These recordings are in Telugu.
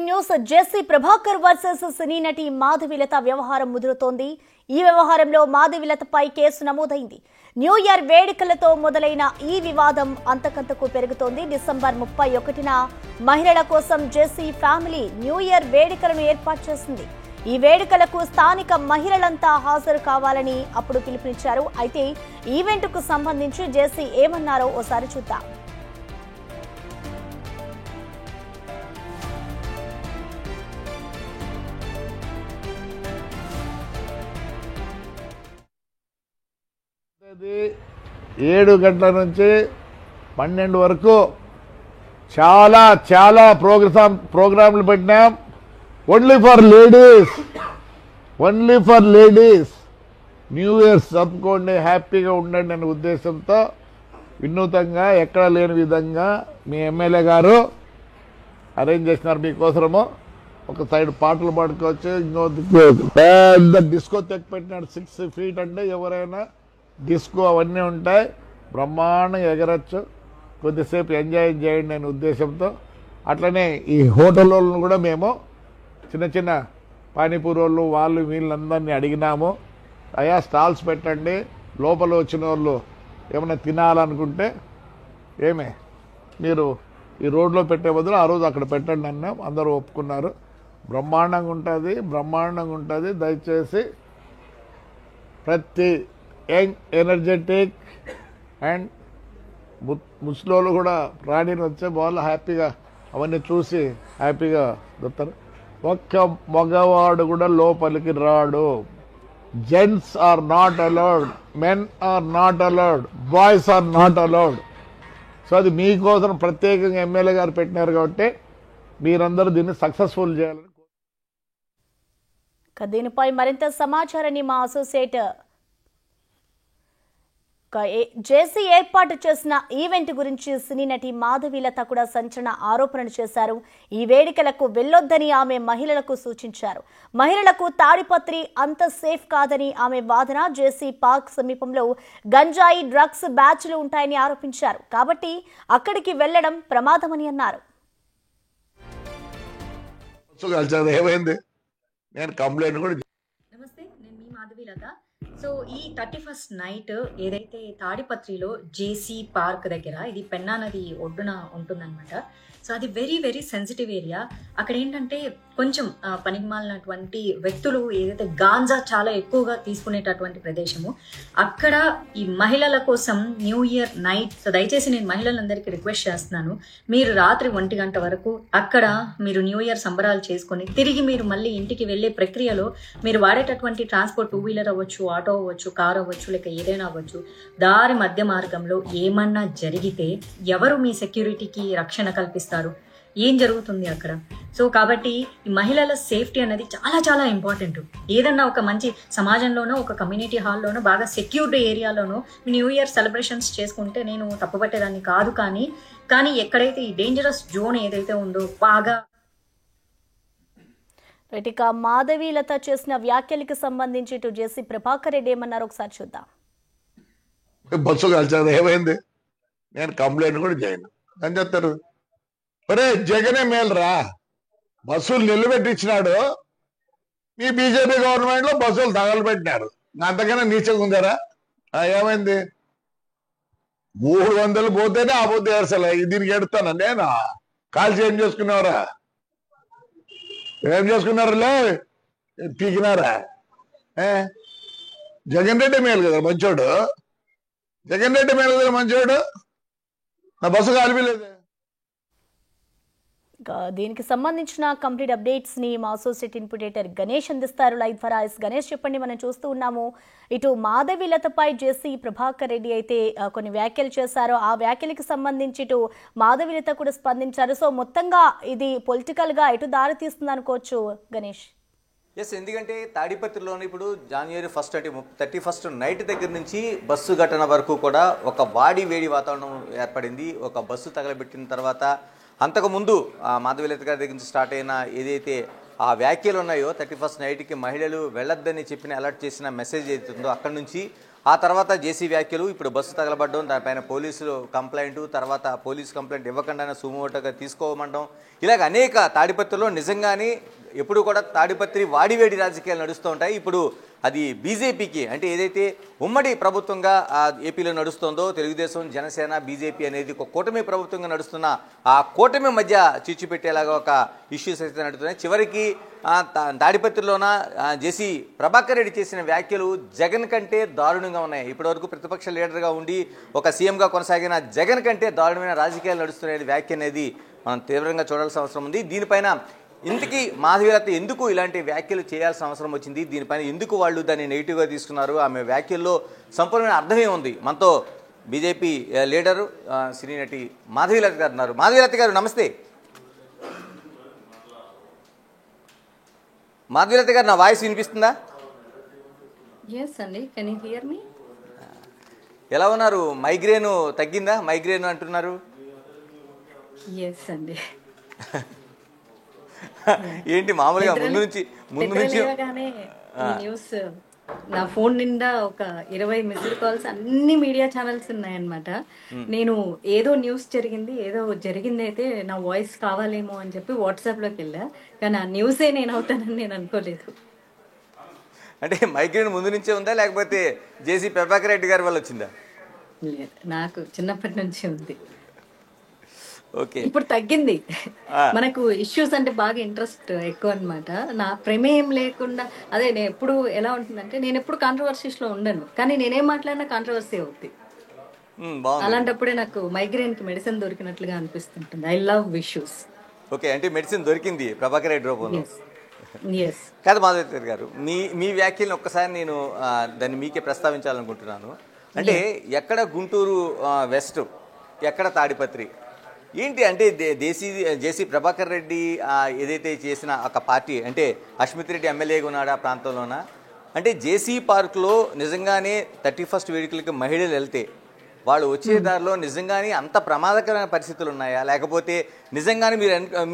న్యూస్ జెస్సీ ప్రభాకర్ వర్సెస్ సినీ నటి మాధవిలత వ్యవహారం ముదురుతోంది. ఈ వ్యవహారంలో మాధవిలతపై కేసు నమోదైంది. న్యూ ఇయర్ వేడుకలతో మొదలైన ఈ వివాదం అంతకంతకు పెరుగుతోంది. డిసెంబర్ 31న మహిళల కోసం జెస్సీ ఫ్యామిలీ న్యూ ఇయర్ వేడుకలను ఏర్పాటు చేసింది. ఈ వేడుకలకు స్థానిక మహిళలంతా హాజరు కావాలని అప్పుడు పిలుపునిచ్చారు. అయితే ఈవెంట్కు సంబంధించి జెస్సీ ఏమన్నారో ఓసారి చూద్దాం. అది 7 గంటల నుంచి 12 వరకు చాలా ప్రోగ్రాంలు పెట్టినాం. Only for ladies new year జరుపుకోండి, హ్యాపీగా ఉండండి అనే ఉద్దేశంతో వినూతంగా ఎక్కడ లేని విధంగా మీ ఎమ్మెల్యే గారు అరేంజ్ చేసినారు. మీకోసము ఒక సైడ్ పాటలు పాడుకోవచ్చు, ఇంకో పెద్ద డిస్కో తెక్ పెట్టినాడు. 6 feet అంటే ఎవరైనా డిస్కో అవన్నీ ఉంటాయి, బ్రహ్మాండంగా ఎగరచ్చు, కొద్దిసేపు ఎంజాయ్ చేయండి అనే ఉద్దేశంతో. అట్లనే ఈ హోటల్ వాళ్ళను కూడా మేము చిన్న పానీపూరి వాళ్ళు వీళ్ళందరినీ అడిగినాము, అయ్యా స్టాల్స్ పెట్టండి, లోపల వచ్చిన వాళ్ళు ఏమైనా తినాలనుకుంటే మీరు ఈ రోడ్లో పెట్టే బదులు ఆ రోజు అక్కడ పెట్టండి అన్నాం. అందరూ ఒప్పుకున్నారు. బ్రహ్మాండంగా ఉంటుంది. దయచేసి ప్రతి యంగ్ ఎనర్జెటిక్ అండ్ ముస్లోళ్ళు కూడా రాణిని వచ్చే వాళ్ళు హ్యాపీగా అవన్నీ చూసి హ్యాపీగా దొరుకుతారు. ఒక్క మగవాడు కూడా లోపలికి రాడు. Gents are not allowed, men are not allowed, boys are not allowed. So అది మీకోసం ప్రత్యేకంగా ఎమ్మెల్యే గారు పెట్టినారు కాబట్టి మీరందరూ దీన్ని సక్సెస్ఫుల్ చేయాలని. దీనిపై మరింత సమాచారాన్ని మా అసోసియేట్ జెస్సీ ఏర్పాటు చేసిన ఈవెంట్ గురించి సినీ నటి మాధవిలత కూడా సంచలన ఆరోపణలు చేశారు. ఈ వేడుకలకు వెళ్లొద్దని ఆమె మహిళలకు సూచించారు. మహిళలకు తాడిపత్రి అంత సేఫ్ కాదని ఆమె వాదన. జెస్సీ పార్క్ సమీపంలో గంజాయి, డ్రగ్స్ బ్యాచ్లు ఉంటాయని ఆరోపించారు. కాబట్టి అక్కడికి వెళ్లడం ప్రమాదమని అన్నారు. నమస్తే, నేను మీ మాధవిలత. సో ఈ 31st నైట్ ఏదైతే తాడిపత్రిలో జేసీ పార్క్ దగ్గర, ఇది పెన్నా నది ఒడ్డున ఉంటుందన్నమాట. సో అది వెరీ సెన్సిటివ్ ఏరియా. అక్కడ ఏంటంటే కొంచెం పనికిమాలినటువంటి వ్యక్తులు ఏదైతే గాంజా చాలా ఎక్కువగా తీసుకునేటటువంటి ప్రదేశము. అక్కడ ఈ మహిళల కోసం న్యూ ఇయర్ నైట్, సో దయచేసి నేను మహిళలందరికీ రిక్వెస్ట్ చేస్తున్నాను, మీరు రాత్రి 1 గంట వరకు అక్కడ మీరు న్యూ ఇయర్ సంబరాలు చేసుకొని తిరిగి మీరు మళ్ళీ ఇంటికి వెళ్ళే ప్రక్రియలో మీరు వాడేటటువంటి ట్రాన్స్పోర్ట్ 2 వీలర్ అవ్వచ్చు, ఆటో అవ్వచ్చు, కార్ అవ్వచ్చు, లేక ఏదైనా అవ్వచ్చు, దారి మధ్య మార్గంలో ఏమన్నా జరిగితే ఎవరు మీ సెక్యూరిటీకి రక్షణ కల్పిస్తారు? ఏం జరుగుతుంది అక్కడ? సో కాబట్టి ఈ మహిళల సేఫ్టీ అనేది చాలా ఇంపార్టెంట్. ఏదన్నా ఒక మంచి సమాజంలోనో, ఒక కమ్యూనిటీ హాల్లోనో, బాగా సెక్యూర్డ్ ఏరియాలోనో న్యూ ఇయర్ సెలబ్రేషన్స్ చేసుకుంటే నేను తప్పుపట్టేదాన్ని కాదు. కానీ ఎక్కడైతే ఈ డేంజరస్ జోన్ ఏదైతే ఉందో బాగా. ఇక మాధవిలత చేసిన వ్యాఖ్యలకు సంబంధించి ఇటు జెస్సీ ప్రభాకర్ రెడ్డి ఏమన్నారు ఒకసారి చూద్దాం. బస్సు కలిసారు, ఏమైంది? నేను కంప్లైంట్ కూడా చేయను అని చెప్తారు. ఒరే జగనే మేలురా, బస్సులు నిలబెట్టించినాడు. మీ బీజేపీ గవర్నమెంట్ లో బస్సులు తగలబెట్టినారు. అంతకన్నా నీచంగా ఉందారా? ఏమైంది? 300 పోతేనే ఆ పొద్దు ఏర్సలే. దీనికి ఎడుతాను నేను. కాల్చి ఏం చేసుకున్నారా? లే పీకినారా? జగన్ రెడ్డి మేలు కదా మంచోడు. నా బస్సు కాలిపోలేదు. దీనికి సంబంధించిన కంప్లీట్ అప్డేట్స్ ని మా అసోసియేట్ ఇన్పుటేటర్ గణేష్ అందిస్తారు లైవ్ ద్వారా. గణేష్ చెప్పండి, మనం చూస్తూ ఉన్నాము ఇటు మాధవిలతపై జెస్సీ ప్రభాకర్ రెడ్డి అయితే కొన్ని వ్యాఖ్యలు చేశారు. ఆ వ్యాఖ్యలకు సంబంధించి ఇటు మాధవిలత కూడా స్పందించారు. సో మొత్తంగా ఇది పొలిటికల్ గా ఎటు దారి తీస్తుంది అనుకోవచ్చు గణేష్? ఎస్, ఎందుకంటే తాడిపత్రిలోని ఇప్పుడు January 1 అంటే 31st నైట్ దగ్గర నుంచి బస్సు ఘటన వరకు కూడా ఒక వేడి వాతావరణం ఏర్పడింది. ఒక బస్సు తగలబెట్టిన తర్వాత అంతకుముందు మాధవిలత గారి దగ్గర నుంచి స్టార్ట్ అయిన ఏదైతే ఆ వ్యాఖ్యలు ఉన్నాయో 31st నైట్కి మహిళలు వెళ్ళొద్దని చెప్పిన అలర్ట్ చేసిన మెసేజ్ ఏదైతుందో అక్కడి నుంచి ఆ తర్వాత జేసీ వ్యాఖ్యలు, ఇప్పుడు బస్సు తగలబడడం, దానిపైన పోలీసులు కంప్లైంట్, తర్వాత పోలీసు కంప్లైంట్ ఇవ్వకుండా సుమోటోగా తీసుకోమంటాం, ఇలాగ అనేక తాడిపత్రిలో నిజంగానే ఎప్పుడు కూడా తాడిపత్రి వాడివేడి రాజకీయాలు నడుస్తూ ఉంటాయి. ఇప్పుడు అది బీజేపీకి అంటే ఏదైతే ఉమ్మడి ప్రభుత్వంగా ఏపీలో నడుస్తుందో తెలుగుదేశం, జనసేన, బీజేపీ అనేది ఒక కూటమి ప్రభుత్వంగా నడుస్తున్న ఆ కూటమి మధ్య చిచ్చు పెట్టేలాగా ఒక ఇష్యూస్ అయితే నడుస్తున్నాయి. చివరికి తాడిపత్రిలోన జేసీ ప్రభాకర్ రెడ్డి చేసిన వ్యాఖ్యలు జగన్ కంటే దారుణంగా ఉన్నాయి. ఇప్పటివరకు ప్రతిపక్ష లీడర్గా ఉండి ఒక సీఎంగా కొనసాగిన జగన్ కంటే దారుణమైన రాజకీయాలు నడుస్తున్న వ్యాఖ్య అనేది మనం తీవ్రంగా చూడాల్సిన అవసరం ఉంది. దీనిపైన ఇంతకీ మాధవీలత ఎందుకు ఇలాంటి వ్యాఖ్యలు చేయాల్సిన అవసరం వచ్చింది, దీనిపైన ఎందుకు వాళ్ళు దాన్ని నెగిటివ్గా తీసుకున్నారు, ఆమె వ్యాఖ్యల్లో సంపూర్ణమైన అర్థమే ఉంది. మనతో బీజేపీ లీడరు సినీ నటి మాధవీలత గారు ఉన్నారు. మాధవీలత గారు నమస్తే. మాధవీలత గారు, నా వాయిస్ వినిపిస్తుందా? Yes అండి, కెన్ యూ హియర్ మీ? ఎలా ఉన్నారు? మైగ్రేన్ తగ్గిందా? మైగ్రేన్ అంటున్నారు. ఎస్ అండి. ఏంటి మామూలుగా ముందు నుంచి న్యూస్ నా ఫోన్ నిండా ఒక 20 మిస్డ్ కాల్స్, అన్ని మీడియా ఛానల్స్ ఉన్నాయన్నమాట. నేను ఏదో న్యూస్ జరిగింది అయితే నా వాయిస్ కావాలేమో అని చెప్పి వాట్సాప్లోకి వెళ్ళా, కానీ ఆ న్యూసే నేను అవుతానని నేను అనుకోలేదు. అంటే మైగ్రేన్ ముందు నుంచే ఉందా లేకపోతే జేసీ ప్రభాకర్ రెడ్డి గారి వల్ల వచ్చిందా? లేదు, నాకు చిన్నప్పటి నుంచి ఉంది. ఓకే, ఇప్పుడు తగ్గింది. మనకు ఇష్యూస్ అంటే బాగా ఇంట్రెస్ట్ ఎక్కువ అనమాట. నా ప్రమేయం లేకుండా అదే నేను ఎప్పుడు ఎలా ఉంటుందంటే, నేను ఎప్పుడు కాంట్రవర్సీస్ లో ఉండను, కానీ నేనేం మాట్లాడినా కాంట్రవర్సీ అవుతుంది. అలాంటప్పుడే నాకు మైగ్రేన్ కి మెడిసిన్ దొరికినట్లుగా అనిపిస్తుంటుంది. I love issues. ఓకే, అంటే మెడిసిన్ దొరికింది ప్రభాకర్ రెడ్డి రూపంలో. ఎస్. కాదు మాధవి గారు, మీ వ్యాఖ్యలను ఒక్కసారి నేను దాన్ని మీకే ప్రస్తావించాలనుకుంటున్నాను. అంటే ఎక్కడ గుంటూరు వెస్ట్, ఎక్కడ తాడిపత్రి, ఏంటి అంటే జేసీ ప్రభాకర్ రెడ్డి ఏదైతే చేసిన ఒక పార్టీ అంటే అశ్మిత్ రెడ్డి ఎమ్మెల్యేగా ఉన్నాడు ఆ ప్రాంతంలోన, అంటే జేసీ పార్కులో నిజంగానే 31st వేడుకలకి మహిళలు వెళ్తే వాళ్ళు వచ్చే దారిలో నిజంగానే అంత ప్రమాదకరమైన పరిస్థితులు ఉన్నాయా, లేకపోతే నిజంగానే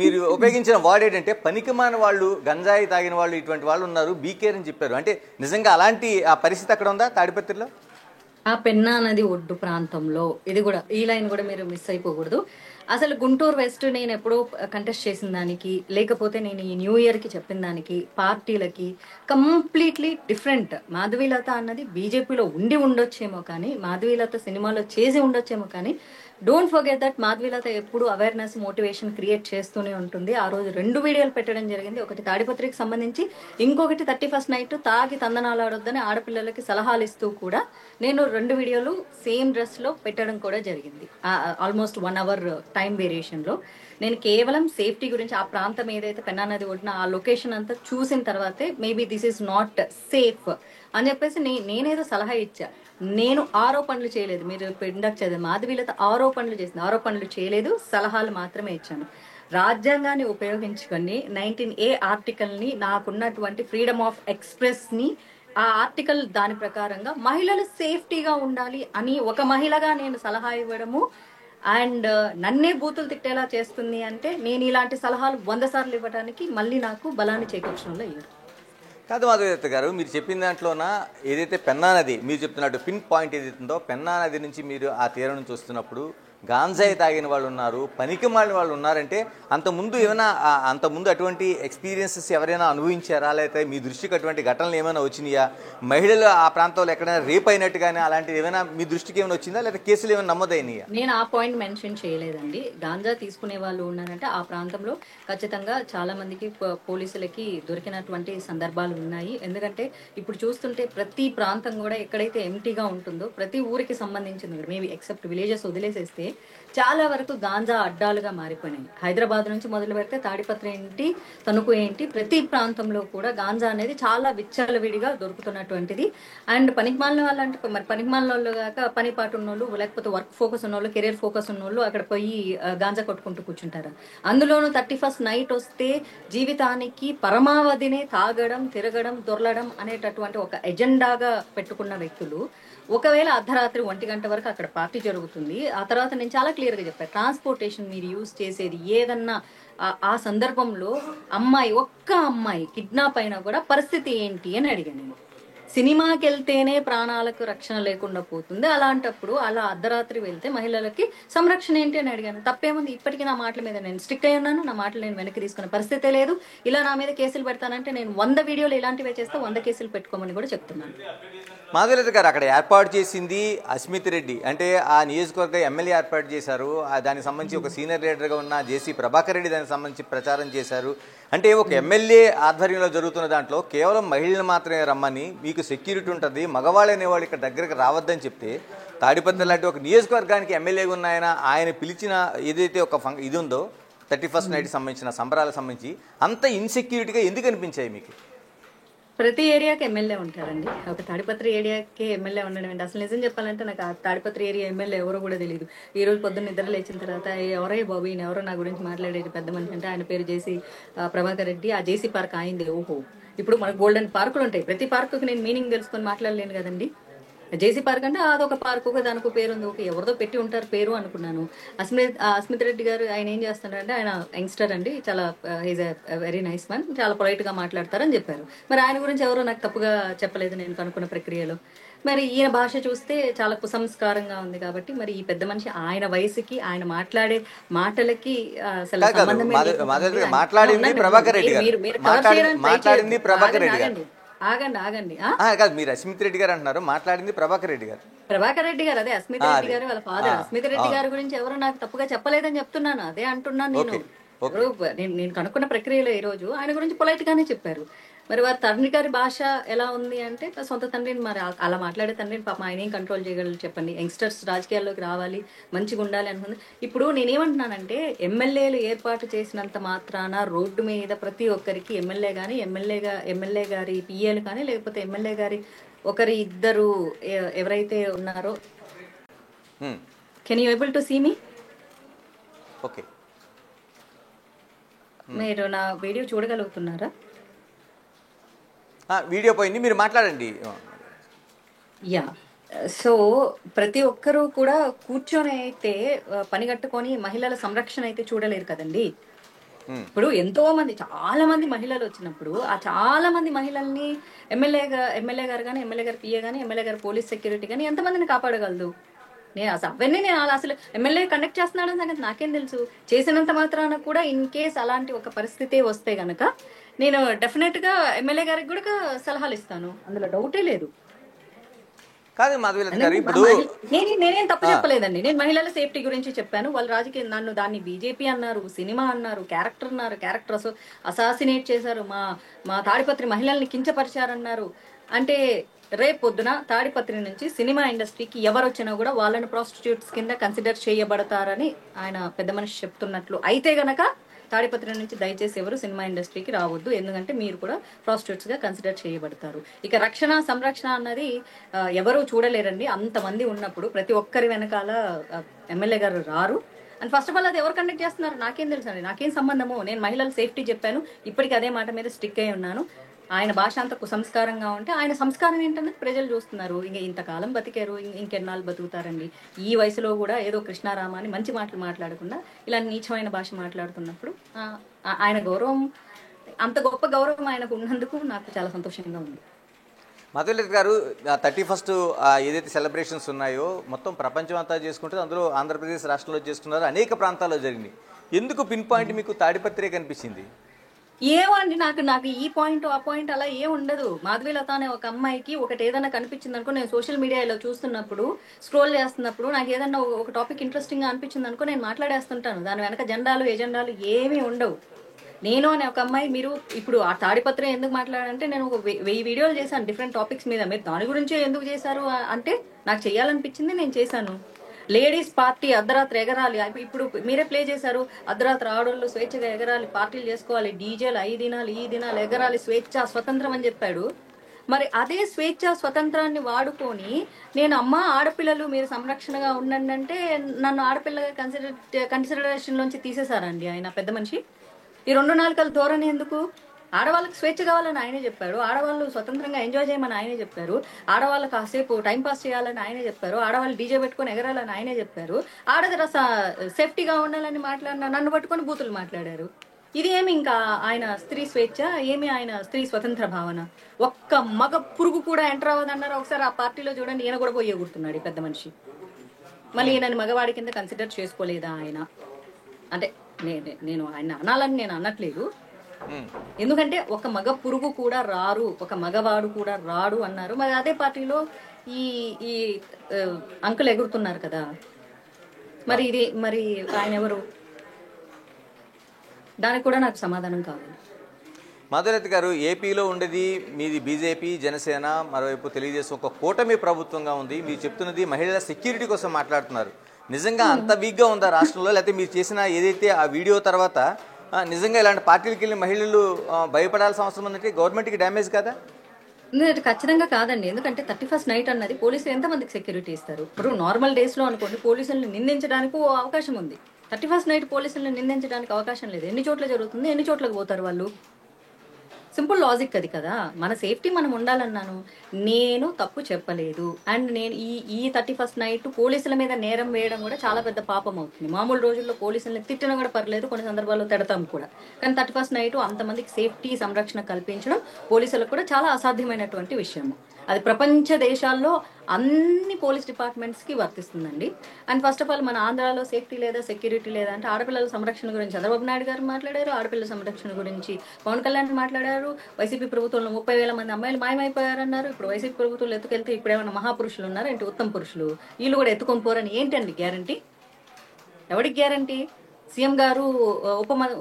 మీరు ఉపయోగించిన వర్డ్ ఏంటంటే పనికిమాలిన వాళ్ళు, గంజాయి తాగిన వాళ్ళు, ఇటువంటి వాళ్ళు ఉన్నారు, బీకేర్ అని చెప్పారు. అంటే నిజంగా అలాంటి ఆ పరిస్థితి అక్కడ ఉందా తాడిపత్రిలో? ఆ పెన్నా నది ఒడ్డు ప్రాంతంలో, ఇది కూడా ఈ లైన్ కూడా మీరు మిస్ అయిపోకూడదు. అసలు గుంటూరు వెస్ట్ నేను ఎప్పుడో కంటెస్ట్ చేసిన దానికి, లేకపోతే నేను ఈ న్యూ ఇయర్కి చెప్పిన దానికి, పార్టీలకి కంప్లీట్లీ డిఫరెంట్. మాధవీలత అన్నది బీజేపీలో ఉండొచ్చేమో కానీ, మాధవీలత సినిమాలో చేసి ఉండొచ్చేమో కానీ, డోంట్ ఫర్గెట్ దట్ మాధవీలత ఎప్పుడు అవేర్నెస్, మోటివేషన్ క్రియేట్ చేస్తూనే ఉంటుంది. ఆ రోజు 2 వీడియోలు పెట్టడం జరిగింది. ఒకటి తాడిపత్రికి సంబంధించి, ఇంకొకటి 31st నైట్ తాగి తందనాలు ఆడొద్దని ఆడపిల్లలకి సలహాలు ఇస్తూ కూడా నేను 2 వీడియోలు సేమ్ డ్రెస్లో పెట్టడం కూడా జరిగింది. ఆల్మోస్ట్ 1 hour టైం వేరియేషన్లో. నేను కేవలం సేఫ్టీ గురించి, ఆ ప్రాంతం ఏదైతే పెన్నా నది ఒడ్డున ఆ లొకేషన్ అంతా చూసిన తర్వాతే maybe this is not safe అని చెప్పేసి నేనేదో సలహా ఇచ్చా. నేను ఆరోపణలు చేయలేదు. మీరు ఇందాక చదివే మాధవీలత ఆరోపణలు చేసింది, ఆరోపణలు చేయలేదు, సలహాలు మాత్రమే ఇచ్చాను. రాజ్యాంగాన్ని ఉపయోగించుకొని 19A ఆర్టికల్ని, నాకున్నటువంటి ఫ్రీడమ్ ఆఫ్ ఎక్స్ప్రెస్ని, ఆ ఆర్టికల్ దాని ప్రకారంగా మహిళలు సేఫ్టీగా ఉండాలి అని ఒక మహిళగా నేను సలహా ఇవ్వడము, అండ్ నన్నే బూతులు తిట్టేలా చేస్తుంది అంటే నేను ఇలాంటి సలహాలు 100 సార్లు ఇవ్వడానికి మళ్ళీ నాకు బలాన్ని చేకూర్చడంలో ఇవ్వరు. కాదు మాధవీలత గారు, మీరు చెప్పిన దాంట్లోన ఏదైతే పెన్నా నది, మీరు చెప్తున్నట్టు పిన్ పాయింట్ ఏదైతుందో, పెన్నా నది నుంచి మీరు ఆ తీరం నుంచి వస్తున్నప్పుడు గాంజాయి తాగిన వాళ్ళు ఉన్నారు, పనికి మాలిన వాళ్ళు ఉన్నారంటే అంతకుముందు అటువంటి ఎక్స్పీరియన్సెస్ ఎవరైనా అనుభవించారా, లేకపోతే మీ దృష్టికి అటువంటి ఘటనలు ఏమైనా వచ్చినాయా? మహిళలు ఆ ప్రాంతంలో ఎక్కడైనా రేప్ అయినట్టు కానీ అలాంటివి ఏమైనా మీ దృష్టికి ఏమైనా వచ్చిందా, లేదా కేసులు ఏమైనా నమోదైనాయా? నేను ఆ పాయింట్ మెన్షన్ చేయలేదండి. గాంజా తీసుకునే వాళ్ళు ఉన్నారంటే ఆ ప్రాంతంలో ఖచ్చితంగా చాలా మందికి పోలీసులకి దొరికినటువంటి సందర్భాలు ఉన్నాయి. ఎందుకంటే ఇప్పుడు చూస్తుంటే ప్రతి ప్రాంతం కూడా ఎక్కడైతే ఎంటీగా ఉంటుందో, ప్రతి ఊరికి సంబంధించింది మేబీ ఎక్సెప్ట్ విలేజెస్ వదిలేసేస్తే చాలా వరకు గాంజా అడ్డాలుగా మారిపోయినాయి. హైదరాబాద్ నుంచి మొదలు పెడితే తాడిపత్రి ఏంటి, తణుకు ఏంటి, ప్రతి ప్రాంతంలో కూడా గాంజా అనేది చాలా విచ్చలవిడిగా దొరుకుతున్నటువంటిది. అండ్ పనికిమాలిన వాళ్ళు అంటే మరి పనికిమాలిన వాళ్ళు కాక పని పాటు ఉన్నోళ్ళు, లేకపోతే వర్క్ ఫోకస్ ఉన్నోళ్ళు, కెరీర్ ఫోకస్ ఉన్నోళ్ళు అక్కడ పోయి గాంజా కొట్టుకుంటూ కూర్చుంటారు. అందులోనూ 31st నైట్ వస్తే జీవితానికి పరమావధినే తాగడం, తిరగడం, దొరలడం అనేటటువంటి ఒక ఎజెండాగా పెట్టుకున్న వ్యక్తులు ఒకవేళ అర్ధరాత్రి 1 గంట వరకు అక్కడ పార్టీ జరుగుతుంది. ఆ తర్వాత నేను చాలా క్లియర్గా చెప్పాను, ట్రాన్స్పోర్టేషన్ మీరు యూజ్ చేసేది ఏదన్నా ఆ సందర్భంలో ఒక్క అమ్మాయి కిడ్నాప్ అయినా కూడా పరిస్థితి ఏంటి అని అడిగాను నేను. సినిమాకి వెళ్తేనే ప్రాణాలకు రక్షణ లేకుండా పోతుంది, అలాంటప్పుడు అలా అర్ధరాత్రి వెళ్తే మహిళలకి సంరక్షణ ఏంటి అని అడిగాను. తప్పేముంది? ఇప్పటికీ నా మాటల మీద నేను స్ట్రిక్ట్ అయి ఉన్నాను, నా మాటలు నేను వెనక్కి తీసుకునే పరిస్థితే లేదు. ఇలా నా మీద కేసులు పెడతానంటే నేను 100 వీడియోలు ఇలాంటివే చేస్తే 100 కేసులు పెట్టుకోమని కూడా చెప్తున్నాను. మాధవీలత గారు, అక్కడ ఏర్పాటు చేసింది అస్మిత్ రెడ్డి, అంటే ఆ నియోజకవర్గ ఎమ్మెల్యే ఏర్పాటు చేశారు. దానికి సంబంధించి ఒక సీనియర్ లీడర్గా ఉన్న జేసీ ప్రభాకర్ రెడ్డి దానికి సంబంధించి ప్రచారం చేశారు. అంటే ఒక ఎమ్మెల్యే ఆధ్వర్యంలో జరుగుతున్న దాంట్లో కేవలం మహిళలు మాత్రమే రమ్మని, మీకు సెక్యూరిటీ ఉంటుంది, మగవాళ్ళు అనేవాళ్ళు ఇక్కడ దగ్గరకు రావద్దని చెప్తే, తాడిపత్రి లాంటి ఒక నియోజకవర్గానికి ఎమ్మెల్యేగా ఉన్న ఆయన పిలిచిన ఏదైతే ఒక ఇది ఉందో 31st నైట్ సంబంధించిన సంబరాలకు సంబంధించి అంత ఇన్సెక్యూరిటీగా ఎందుకు అనిపించాయి మీకు? ప్రతి ఏరియాకి ఎమ్మెల్యే ఉంటారండి. ఒక తాడిపత్రి ఏరియాకి ఎమ్మెల్యే ఉండడం ఏంటి? అసలు నిజం చెప్పాలంటే నాకు ఆ తాడిపత్రి ఏరియా ఎమ్మెల్యే ఎవరో కూడా తెలియదు. ఈ రోజు పొద్దున్న నిద్ర లేచిన తర్వాత ఎవరో బాబు ఈయన ఎవరో నా గురించి మాట్లాడేది పెద్ద మనిషి అంటే ఆయన పేరు జేసీ ప్రభాకర్ రెడ్డి. ఆ జేసీ పార్క్ అయింది. ఓహో, ఇప్పుడు మనకు గోల్డెన్ పార్కులు ఉంటాయి, ప్రతి పార్కుకి నేను మీనింగ్ తెలుసుకొని మాట్లాడలేను కదండి. జేసీ పార్క్ అంటే అదొక పార్క్, ఒక దానికి పేరు ఉంది, ఓకే ఎవరిదో పెట్టి ఉంటారు పేరు అనుకున్నాను. అస్మిత్ రెడ్డి గారు ఆయన ఏం చేస్తున్నారంటే ఆయన యంగ్స్టర్ అండి, చాలా is a very nice man, చాలా పొలైట్గా మాట్లాడతారని చెప్పారు. మరి ఆయన గురించి ఎవరో నాకు తప్పుగా చెప్పలేదు నేను కనుక్కున్న ప్రక్రియలో. మరి ఈయన భాష చూస్తే చాలా కుసంస్కారంగా ఉంది కాబట్టి మరి ఈ పెద్ద మనిషి ఆయన వయసుకి ఆయన మాట్లాడే మాటలకి అసలు మాట్లాడింది ప్రభాకర్ రెడ్డి గారు. ఆగండి కాదు, మీరు అస్మిత్ రెడ్డి గారు అంటున్నారు, మాట్లాడింది ప్రభాకర్ రెడ్డి గారు. అదే అస్మిత్ రెడ్డి గారు వాళ్ళ ఫాదర్. అస్మిత్ రెడ్డి గారి గురించి ఎవరు నాకు తప్పుగా చెప్పలేదని చెప్తున్నాను, అదే అంటున్నాను నేను. నేను కనుక్కున్న ప్రక్రియలో ఈ రోజు ఆయన గురించి పొలైట్ గానే చెప్పారు. మరి వారి తండ్రి గారి భాష ఎలా ఉంది అంటే, సొంత తండ్రిని మరి అలా మాట్లాడే తండ్రిని పాపం ఆయన ఏం కంట్రోల్ చేయగలరు చెప్పండి. యంగ్స్టర్స్ రాజకీయాల్లోకి రావాలి, మంచిగా ఉండాలి అనుకుంది. ఇప్పుడు నేనేమంటున్నానంటే, ఎమ్మెల్యేలు ఏర్పాటు చేసినంత మాత్రాన రోడ్డు మీద ప్రతి ఒక్కరికి ఎమ్మెల్యే గారి పిఏలు కానీ లేకపోతే ఎమ్మెల్యే గారి ఒకరి ఇద్దరు ఎవరైతే ఉన్నారో, can you able to see me? Okay, మీరు నా వీడియో చూడగలుగుతున్నారా? వీడియో పోయింది, మీరు మాట్లాడండి. యా, సో ప్రతి ఒక్కరూ కూడా కూర్చొని అయితే పని కట్టుకొని మహిళల సంరక్షణ అయితే చూడలేరు కదండి. ఇప్పుడు చాలా మంది మహిళలు వచ్చినప్పుడు ఆ చాలా మంది మహిళల్ని ఎమ్మెల్యే గారు కానీ ఎమ్మెల్యే గారు పిఏ కానీ ఎమ్మెల్యే గారు పోలీస్ సెక్యూరిటీ కానీ ఎంతమందిని కాపాడగలదు? నేను అసలు ఎమ్మెల్యే కండక్ట్ చేస్తున్నాడని సంగతి నాకేం తెలుసు. చేసినంత మాత్రాన కూడా ఇన్ కేస్ అలాంటి ఒక పరిస్థితి వస్తే గనక నేను డెఫినెట్ గా ఎమ్మెల్యే గారికి కూడా సలహాలు ఇస్తాను, అందులో డౌటే లేదు. కాదు మాధవీలత గారు, ఇప్పుడు నేనేం తప్పు చెప్పలేదండి. నేను మహిళల సేఫ్టీ గురించి చెప్పాను. వాళ్ళు రాజకీయ దాన్ని బీజేపీ అన్నారు, సినిమా అన్నారు, క్యారెక్టర్ అన్నారు, క్యారెక్టర్ అసాసినేట్ చేశారు, మా తాడిపత్రి మహిళల్ని కించపరిచారన్నారు. అంటే రేపు పొద్దున తాడిపత్రి నుంచి సినిమా ఇండస్ట్రీకి ఎవరు వచ్చినా కూడా వాళ్ళని ప్రాస్టిట్యూట్స్ కింద కన్సిడర్ చేయబడతారని ఆయన పెద్ద మనిషి చెప్తున్నట్లు అయితే గనక తాడిపత్రి నుంచి దయచేసి ఎవరు సినిమా ఇండస్ట్రీకి రావద్దు, ఎందుకంటే మీరు కూడా ప్రాస్టిట్యూట్స్ గా కన్సిడర్ చేయబడతారు. ఇక సంరక్షణ అన్నది ఎవరు చూడలేరండి. అంతమంది ఉన్నప్పుడు ప్రతి ఒక్కరి వెనకాల ఎమ్మెల్యే గారు రారు. అండ్ ఫస్ట్ ఆఫ్ ఆల్ అది ఎవరు కండక్ట్ చేస్తున్నారు నాకేం తెలుసు అండి, నాకేం సంబంధము. నేను మహిళల సేఫ్టీ చెప్పాను, ఇప్పటికీ అదే మాట మీద స్టిక్ అయి ఉన్నాను. ఆయన భాష అంత కుసంస్కారంగా ఉంటే ఆయన సంస్కారం ఏంటన్నది ప్రజలు చూస్తున్నారు. ఇంకా ఇంతకాలం బతికారు, ఇంకెన్నాళ్ళు బతుకుతారండి. ఈ వయసులో కూడా ఏదో కృష్ణారామ అని మంచి మాటలు మాట్లాడకుండా ఇలా నీచమైన భాష మాట్లాడుతున్నప్పుడు ఆయన గౌరవం, అంత గొప్ప గౌరవం ఆయనకు ఉన్నందుకు నాకు చాలా సంతోషంగా ఉంది. మాధవీలత గారు, 31st ఏదైతే సెలబ్రేషన్స్ ఉన్నాయో మొత్తం ప్రపంచం అంతా చేసుకుంటే అందులో ఆంధ్రప్రదేశ్ రాష్ట్రంలో చేసుకున్నారు, అనేక ప్రాంతాల్లో జరిగింది. ఎందుకు పిన్ పాయింట్ మీకు తాడిపత్రే కనిపించింది? ఏమండి నాకు ఈ పాయింట్ ఆ పాయింట్ అలా ఏం ఉండదు. మాధవీలత అనే ఒక అమ్మాయికి ఒకటి ఏదైనా కనిపించింది అనుకో, నేను సోషల్ మీడియాలో చూస్తున్నప్పుడు స్క్రోల్ చేస్తున్నప్పుడు నాకు ఏదన్నా ఒక టాపిక్ ఇంట్రెస్టింగ్ గా అనిపించింది అనుకో నేను మాట్లాడేస్తుంటాను. దాని వెనక ఎజెండాలు ఏమీ ఉండవు. నేను అనే ఒక అమ్మాయి, మీరు ఇప్పుడు ఆ తాడిపత్రం ఎందుకు మాట్లాడాలంటే నేను ఒక 1000 వీడియోలు చేశాను డిఫరెంట్ టాపిక్స్ మీద. మీరు దాని గురించే ఎందుకు చేశారు అంటే నాకు చేయాలనిపించింది, నేను చేశాను. లేడీస్ పార్టీ అర్ధరాత్రి ఎగరాలి, ఇప్పుడు మీరే ప్లే చేశారు, అర్ధరాత్రి ఆడోళ్ళు స్వేచ్ఛగా ఎగరాలి, పార్టీలు చేసుకోవాలి, డీజేలు ఈ దినాలు ఎగరాలి, స్వేచ్ఛ స్వతంత్రం అని చెప్పాడు. మరి అదే స్వేచ్ఛ స్వతంత్రాన్ని వాడుకొని నేను ఆడపిల్లలు మీరు సంరక్షణగా ఉండండి అంటే నన్ను ఆడపిల్లగా కన్సిడరేషన్ లోంచి తీసేశారండి ఆయన పెద్ద మనిషి. ఈ 2 నాలుకల ధోరణి ఎందుకు? ఆడవాళ్ళకి స్వేచ్ఛ కావాలని ఆయనే చెప్పారు, ఆడవాళ్ళు స్వతంత్రంగా ఎంజాయ్ చేయమని ఆయనే చెప్పారు, ఆడవాళ్ళు కాసేపు టైం పాస్ చేయాలని ఆయనే చెప్పారు, ఆడవాళ్ళు డీజే పెట్టుకొని ఎగరాలని ఆయనే చెప్పారు, ఆడదర సేఫ్టీగా ఉండాలని మాట్లాడిన నన్ను పట్టుకొని బూతులు మాట్లాడారు. ఇది ఏమి ఇంకా ఆయన స్త్రీ స్వేచ్ఛ, ఏమి ఆయన స్త్రీ స్వతంత్ర భావన? ఒక్క మగ పురుగు కూడా ఎంటర్ అవ్వదన్నారు. ఒకసారి ఆ పార్టీలో చూడండి, ఈయన కూడా పోయి ఎగురుతున్నాడు ఈ పెద్ద మనిషి. మళ్ళీ ఈయనని మగవాడి కింద కన్సిడర్ చేసుకోలేదా ఆయన? అంటే నేను ఆయన అనాలని నేను అనట్లేదు, ఎందుకంటే ఒక మగ పురుగు కూడా రారు, ఒక మగవాడు కూడా రాడు అన్నారు. మరి అదే పార్టీలో ఈ ఈ అంకులు ఎగురుతున్నారు కదా, మరి ఆయన ఎవరు? దానికి కూడా నాకు సమాధానం కావాలి. మాధురతి గారు, ఏపీలో ఉండేది మీది బీజేపీ, జనసేన, మరోవైపు తెలుగుదేశం ఒక కూటమి ప్రభుత్వంగా ఉంది. మీరు చెప్తున్నది మహిళల సెక్యూరిటీ కోసం మాట్లాడుతున్నారు. నిజంగా అంత వీక్గా ఉందా రాష్ట్రంలో? లేకపోతే మీరు చేసిన ఏదైతే ఆ వీడియో తర్వాత నిజంగా ఇలాంటి పార్టీలకు వెళ్ళి మహిళలు భయపడాల్సిన అవసరం ఉందంటే గవర్నమెంట్కి డ్యామేజ్ కదా? ఖచ్చితంగా కాదండి. ఎందుకంటే 31st నైట్ అన్నది పోలీసులు ఎంతమందికి సెక్యూరిటీ ఇస్తారు? ఇప్పుడు నార్మల్ డేస్ లో అనుకోండి, పోలీసులను నిందించడానికి అవకాశం ఉంది. 31st నైట్ పోలీసులను నిందించడానికి అవకాశం లేదు. ఎన్ని చోట్ల జరుగుతుంది, ఎన్ని చోట్లకు పోతారు వాళ్ళు? సింపుల్ లాజిక్ అది కదా. మన సేఫ్టీ మనం ఉండాలన్నాను, నేను తప్పు చెప్పలేదు. అండ్ నేను ఈ 31st నైట్ పోలీసుల మీద నేరం వేయడం కూడా చాలా పెద్ద పాపం అవుతుంది. మామూలు రోజుల్లో పోలీసులను తిట్టినా కూడా పర్లేదు, కొన్ని సందర్భాల్లో తిడతాం కూడా. కానీ 31st నైట్ అంతమందికి సేఫ్టీ సంరక్షణ కల్పించడం పోలీసులకు కూడా చాలా అసాధ్యమైనటువంటి విషయం. అది ప్రపంచ దేశాల్లో అన్ని పోలీస్ డిపార్ట్మెంట్స్కి వర్తిస్తుందండి. అండ్ ఫస్ట్ ఆఫ్ ఆల్ మన ఆంధ్రాలో సేఫ్టీ లేదా, సెక్యూరిటీ లేదా అంటే ఆడపిల్లల సంరక్షణ గురించి చంద్రబాబు నాయుడు గారు మాట్లాడారు, ఆడపిల్లల సంరక్షణ గురించి పవన్ కళ్యాణ్ మాట్లాడారు. వైసీపీ ప్రభుత్వంలో 30,000 మంది అమ్మాయిలు మాయమైపోయారన్నారు. ఇప్పుడు వైసీపీ ప్రభుత్వంలో ఎత్తుకెళ్తే ఇప్పుడు ఏమైనా మహాపురుషులు ఉన్నారు ఏంటి, ఉత్తమ పురుషులు? వీళ్ళు కూడా ఎత్తుకొని పోరని ఏంటండి గ్యారంటీ? ఎవరికి గ్యారంటీ? సీఎం గారు,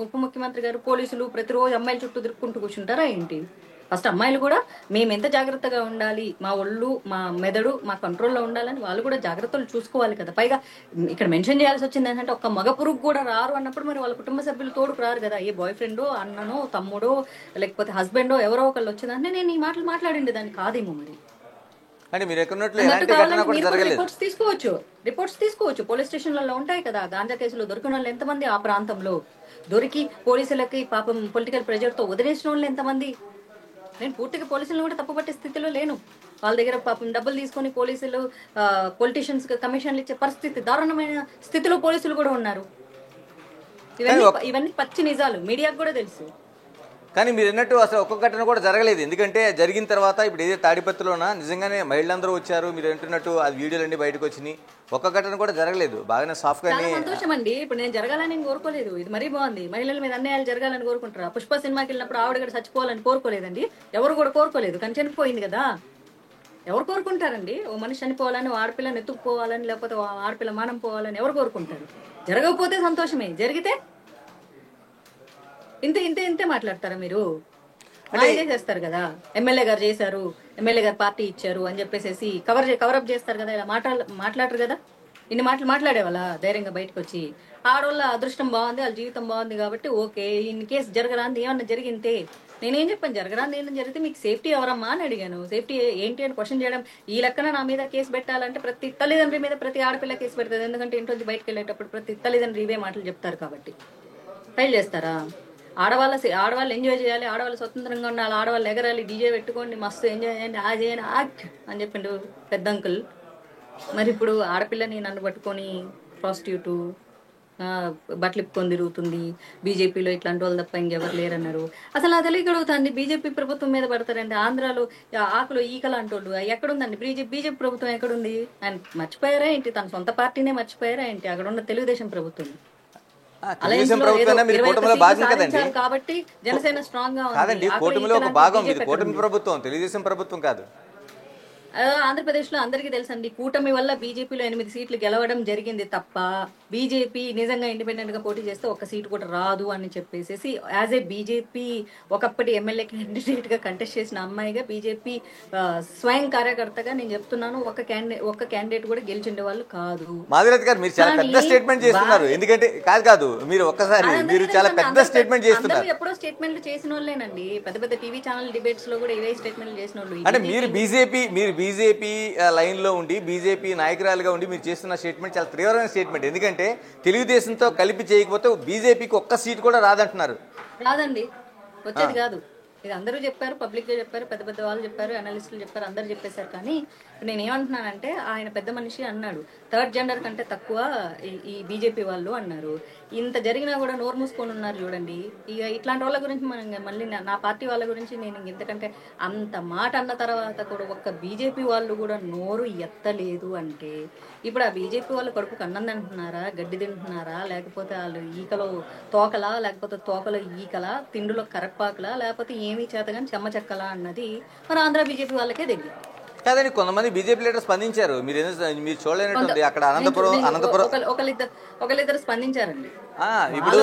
ఉప ముఖ్యమంత్రి గారు, పోలీసులు ప్రతిరోజు అమ్మాయిల చుట్టూ తిరుక్కుంటూ కూర్చుంటారా ఏంటి? ఫస్ట్ అమ్మాయిలు కూడా మేము ఎంత జాగ్రత్తగా ఉండాలి, మా ఒళ్ళు, మా మెదడు మా కంట్రోల్లో ఉండాలని వాళ్ళు కూడా జాగ్రత్తలు చూసుకోవాలి కదా. పైగా ఇక్కడ మెన్షన్ చేయాల్సి వచ్చింది ఏంటంటే ఒక్క మగ పురుగు కూడా రారు అన్నప్పుడు మరి వాళ్ళ కుటుంబ సభ్యులు తోడుకు రారు కదా. ఏ బాయ్ ఫ్రెండో, అన్ననో, తమ్ముడో, లేకపోతే హస్బెండో ఎవరో ఒకళ్ళు వచ్చిందంటే నేను ఈ మాటలు మాట్లాడింది దాన్ని కాదేమో. మరి రిపోర్ట్స్ తీసుకోవచ్చు, పోలీస్ స్టేషన్లలో ఉంటాయి కదా. గాంజా కేసులో దొరికిన వాళ్ళు ఎంతమంది ఆ ప్రాంతంలో దొరికి పోలీసులకి పాపం పొలిటికల్ ప్రెజర్ తో వదిలేసిన వాళ్ళు ఎంతమంది? నేను పూర్తిగా పోలీసులను కూడా తప్పుపట్టే స్థితిలో లేను. వాళ్ళ దగ్గర పాపం డబ్బులు తీసుకొని పోలీసులు పొలిటీషియన్స్ కమిషన్లు ఇచ్చే పరిస్థితి, దారుణమైన స్థితిలో పోలీసులు కూడా ఉన్నారు. ఇవన్నీ పచ్చి నిజాలు, మీడియాకు కూడా తెలుసు. కానీ మీరు అన్నట్టు అసలు ఒక్కొక్క ఘటన కూడా జరగలేదు. ఎందుకంటే జరిగిన తర్వాత ఇప్పుడు ఏదైతే తాడిపత్రిలోనా నిజంగానే మహిళలందరూ వచ్చారు, మీరు అంటున్నట్టు ఆ వీడియోలన్నీ బయటకు వచ్చినాయి, ఒక్క ఘటన కూడా జరగలేదు. బాగానే సాఫ్ట్ గానే. సంతోషం అండి. ఇప్పుడు నేను జరగాలని కోరుకోలేదు, ఇది మరీ బాగుంది. మహిళల మీద అన్యాయాలు జరగాలని కోరుకుంటారా? పుష్ప సినిమాకి వెళ్ళినప్పుడు ఆవిడ కూడా చచ్చిపోవాలని కోరుకోలేదండి, ఎవరు కూడా కోరుకోలేదు. కానీ చనిపోయింది కదా, ఎవరు కోరుకుంటారండి? ఓ మనిషి చనిపోవాలని, ఆడపిల్లని ఎత్తుకుపోవాలని, లేకపోతే ఆడపిల్ల మానం పోవాలని ఎవరు కోరుకుంటారు? జరగకపోతే సంతోషమే, జరిగితే ఇంతే మాట్లాడతారా మీరు? చేస్తారు కదా, ఎమ్మెల్యే గారు చేశారు, ఎమ్మెల్యే గారు పార్టీ ఇచ్చారు అని చెప్పేసి కవరప్ చేస్తారు కదా. ఇలా మాట్లాడరు కదా. ఇన్ని మాటలు మాట్లాడే వాళ్ళ ధైర్యంగా బయటకు వచ్చి ఆడవాళ్ళ అదృష్టం బాగుంది, వాళ్ళ జీవితం బాగుంది కాబట్టి ఓకే. ఇన్ కేసు జరగరాంది ఏమన్నా జరిగింటే నేనేం చెప్పాను? జరగరాంది ఏమన్నా జరిగితే మీకు సేఫ్టీ ఎవరమ్మా అని అడిగాను. సేఫ్టీ ఏంటి అని క్వశ్చన్ చేయడం, ఈ లెక్కన నా మీద కేసు పెట్టాలంటే ప్రతి తల్లిదండ్రి మీద ప్రతి ఆడపిల్ల కేసు పెడుతుంది. ఎందుకంటే ఇంట్లో బయటకు వెళ్ళేటప్పుడు ప్రతి తల్లిదండ్రి ఇవే మాటలు చెప్తారు కాబట్టి. ఫైల్ చేస్తారా? ఆడవాళ్ళు ఎంజాయ్ చేయాలి, ఆడవాళ్ళు స్వతంత్రంగా ఉండాలి, ఆడవాళ్ళు ఎగరాలి, డీజే పెట్టుకోండి, మస్తు ఎంజాయ్ చేయండి, ఆ చేయండి యాక్ట్ అని చెప్పిండు పెద్ద అంకుల్. మరి ఇప్పుడు ఆడపిల్లని నన్ను పట్టుకొని ప్రాస్టిట్యూట్ బట్టలు ఇప్పుకొని తిరుగుతుంది, బీజేపీలో ఇట్లాంటి వాళ్ళు తప్ప ఇంకెవరు లేరన్నారు. అసలు అది తెలియగలుగుతుంది. బీజేపీ ప్రభుత్వం మీద పడతారండి. ఆంధ్రాలో ఆకులు ఈకలాంటి వాళ్ళు ఎక్కడుందండి? బీజేపీ ప్రభుత్వం ఎక్కడుంది? ఆయన మర్చిపోయారా ఏంటి? తన సొంత పార్టీనే మర్చిపోయారా ఏంటి? అక్కడ ఉన్న తెలుగుదేశం ప్రభుత్వం కాబట్టి జనసేన స్ట్రాంగ్ గా ఉంది. కూటమిలో ఒక భాగం ఇది, కూటమి ప్రభుత్వం, తెలుగుదేశం ప్రభుత్వం కాదు. ఆంధ్రప్రదేశ్ లో అందరికీ తెలుసండి, కూటమి వల్ల బీజేపీలో 8 సీట్లు గెలవడం జరిగింది తప్ప బీజేపీ నిజంగా ఇండిపెండెంట్ గా పోటీ చేస్తే ఒక సీటు కూడా రాదు అని చెప్పేసి యాజ్ ఏ బీజేపీ ఒకప్పటి ఎమ్మెల్యే క్యాండిడేట్ గా కంటెస్ట్ చేసిన అమ్మాయిగా, బీజేపీ స్వయం కార్యకర్తగా నేను చెప్తున్నాను, ఒక్క క్యాండిడేట్ కూడా గెలిచిండే వాళ్ళు కాదు. మాధురతి గారు, మీరు చాలా పెద్ద స్టేట్మెంట్ చేస్తున్నారు. ఎందుకంటే కాదు మీరు ఒక్కసారి మీరు చాలా పెద్ద స్టేట్మెంట్ చేస్తున్నారు. ఎప్పుడో స్టేట్మెంట్లు చేసిన వాళ్ళేనండి, పెద్ద టీవీ ఛానల్ డిబేట్స్ లో కూడా ఇవే స్టేట్మెంట్లు చేసిన వాళ్ళు. అంటే మీరు బీజేపీ లైన్ లో ఉండి, బీజేపీ నాయకురాలుగా ఉండి మీరు చేస్తున్న స్టేట్మెంట్ చాలా తీవ్రమైన స్టేట్మెంట్. ఎందుకంటే తెలుగుదేశంతో కలిపి చేయకపోతే బీజేపీకి ఒక్క సీట్ కూడా రాదంటున్నారు. రాదండి, వచ్చేది కాదు. ఇది అందరూ చెప్పారు, పబ్లిక్గా చెప్పారు, పెద్ద పెద్ద వాళ్ళు చెప్పారు, అనలిస్టులు చెప్పారు, అందరూ చెప్పేశారు. కానీ నేను ఏమంటున్నానంటే ఆయన పెద్ద మనిషి అన్నాడు, థర్డ్ జెండర్ కంటే తక్కువ ఈ బీజేపీ వాళ్ళు అన్నారు. ఇంత జరిగినా కూడా నోరు మూసుకొని ఉన్నారు చూడండి. ఇక ఇట్లాంటి వాళ్ళ గురించి మనం మళ్ళీ నా పార్టీ వాళ్ళ గురించి నేను ఎందుకంటే అంత మాట అన్న తర్వాత కూడా ఒక్క బీజేపీ వాళ్ళు కూడా నోరు ఎత్తలేదు అంటే ఇప్పుడు ఆ బీజేపీ వాళ్ళు కడుపుకు అన్నం తింటున్నారా, గడ్డి తింటున్నారా, లేకపోతే వాళ్ళు ఈకలో తోకలా, లేకపోతే తోకలో ఈకలా, తిండిలో కరపాకలా, లేకపోతే ఏమీ చేతగాని చెమ్మ చెక్కలా అన్నది మన ఆంధ్ర బీజేపీ వాళ్ళకే తెలియదు. కాదండి, కొంతమంది బీజేపీ లీడర్ స్పందించారు, మీరు చూడలేనట్టుంది. అక్కడ అనంతపురం ఒకళ్ళిద్దరు స్పందించారండి. ఇప్పుడు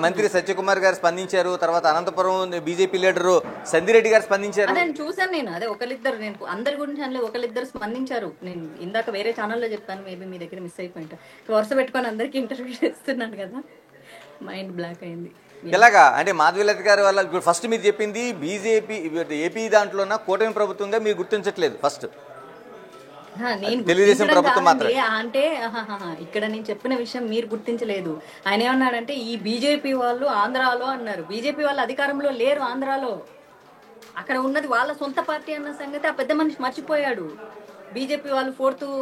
మంత్రి సత్యకుమార్ గారు స్పందించారు, తర్వాత అనంతపురం బీజేపీ లీడరు సందిరెడ్డి గారు స్పందించారు. నేను చూసాను, నేను అదే ఒకళ్ళిద్దరు, నేను అందరి గురించి అనలేదు, ఒకళ్ళిద్దరు స్పందించారు. నేను ఇందాక వేరే ఛానల్లో చెప్పాను, మేబీ మీ దగ్గర మిస్ అయిపోయింటా. వరుస పెట్టుకొని అందరికీ ఇంటర్వ్యూ చేస్తున్నాను కదా, మైండ్ బ్లాక్ అయింది. ఎలాగా అంటే మాధవీలత గారి వల్ల ఇప్పుడు ఫస్ట్ మీరు చెప్పింది బీజేపీ ఏపీ దాంట్లోన కూటమి ప్రభుత్వంగా మీరు గుర్తించట్లేదు. ఫస్ట్ తెలుగుదేశం ప్రభుత్వం మాత్రమే అంటే ఇక్కడ నేను చెప్పిన విషయం మీరు గుర్తించలేదు. ఆయన ఏమన్నాడంటే ఈ బీజేపీ వాళ్ళు ఆంధ్రాలో అన్నారు. బీజేపీ వాళ్ళు అధికారంలో లేరు ఆంధ్రాలో, అక్కడ ఉన్నది వాళ్ళ సొంత పార్టీ అన్న సంగతి ఆ పెద్ద మనిషి మర్చిపోయాడు. బీజేపీ వాళ్ళు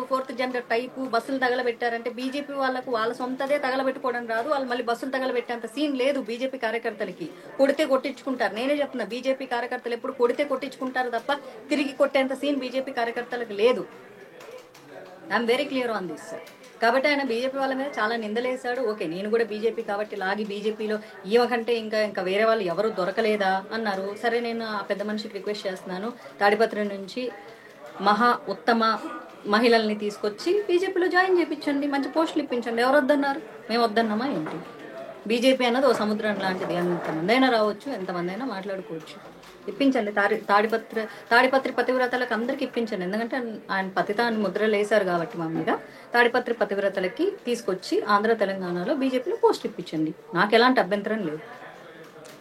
ఫోర్త్ జెండర్ టైపు బస్సులు తగలబెట్టారంటే బీజేపీ వాళ్ళకు వాళ్ళ సొంతదే తగలబెట్టుకోవడం రాదు, వాళ్ళు మళ్ళీ బస్సులు తగలబెట్టేంత సీన్ లేదు బీజేపీ కార్యకర్తలకి. కొడితే కొట్టించుకుంటారు. నేనే చెప్తున్నా, బీజేపీ కార్యకర్తలు ఎప్పుడు కొడితే కొట్టించుకుంటారు తప్ప తిరిగి కొట్టేంత సీన్ బీజేపీ కార్యకర్తలకు లేదు. I'm very clear on this. కాబట్టి ఆయన బీజేపీ వాళ్ళ మీద చాలా నిందలేశాడు. ఓకే, నేను కూడా బీజేపీ కాబట్టి లాగి బీజేపీలో ఈమెకంటే ఇంకా వేరే వాళ్ళు ఎవరు దొరకలేదా అన్నారు. సరే, నేను ఆ పెద్ద మనిషికి రిక్వెస్ట్ చేస్తున్నాను, తాడిపత్రి నుంచి మహా ఉత్తమ మహిళల్ని తీసుకొచ్చి బీజేపీలో జాయిన్ చేయించండి, మంచి పోస్టులు ఇప్పించండి. ఎవరు వద్దన్నారు? మేము వద్దన్నామా ఏంటి? బీజేపీ అన్నది ఓ సముద్రం లాంటిది, ఎంతమంది అయినా రావచ్చు, ఎంతమంది అయినా మాట్లాడుకోవచ్చు. ఇప్పించండి. తాడిపత్రి పతివ్రతలకు అందరికి ఇప్పించండి. ఎందుకంటే ఆయన పతితాన్ని ముద్రలు వేశారు కాబట్టి మా మీద. తాడిపత్రి పతివ్రతలకి తీసుకొచ్చి ఆంధ్ర తెలంగాణలో బీజేపీలో పోస్ట్ ఇప్పించండి. నాకు ఎలాంటి అభ్యంతరం లేదు.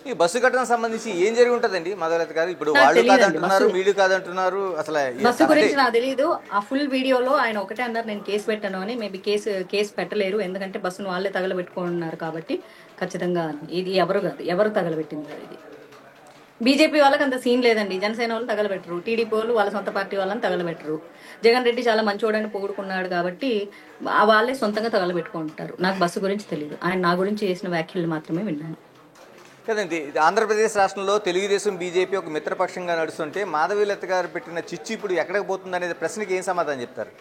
ఈ బస్సు కట్టడం సంబంధించి ఏం జరిగి ఉంటదండి మాధవీలత గారు? ఇప్పుడు వాళ్ళు కాదంటున్నారు, వీళ్ళు కాదంటున్నారు. అసలు బస్సు గురించి నాకు తెలియదు. ఆ ఫుల్ వీడియోలో ఆయన ఒకటే అన్నారు, నేను కేసు పెట్టాను అని. మేబీ కేసు పెట్టలేరు, ఎందుకంటే బస్సును వాళ్ళే తగలబెట్టుకున్నారు కాబట్టి. ఖచ్చితంగా ఇది ఎవరు తగలబెట్టింది ఇది. బీజేపీ వాళ్ళకి అంత సీన్ లేదండి. జనసేన వాళ్ళు తగలబెట్టరు, టీడీపీ వాళ్ళు వాళ్ళ సొంత పార్టీ వాళ్ళని తగలబెట్టరు. జగన్ రెడ్డి చాలా మంచోడని పొగుడుకున్నాడు కాబట్టి వాళ్ళే సొంతంగా తగలబెట్టుకుంటారు. నాకు బస్సు గురించి తెలియదు. ఆయన నా గురించి చేసిన వ్యాఖ్యలు మాత్రమే విన్నాను. కదండి, ఆంధ్రప్రదేశ్ రాష్ట్రంలో తెలుగుదేశం బీజేపీ ఒక మిత్రపక్షంగా నడుస్తుంటే మాధవీలత గారు పెట్టిన చిచ్చు ఇప్పుడు ఎక్కడికి పోతుంది అనేది ప్రశ్నకి ఏం సమాధానం చెప్తారు?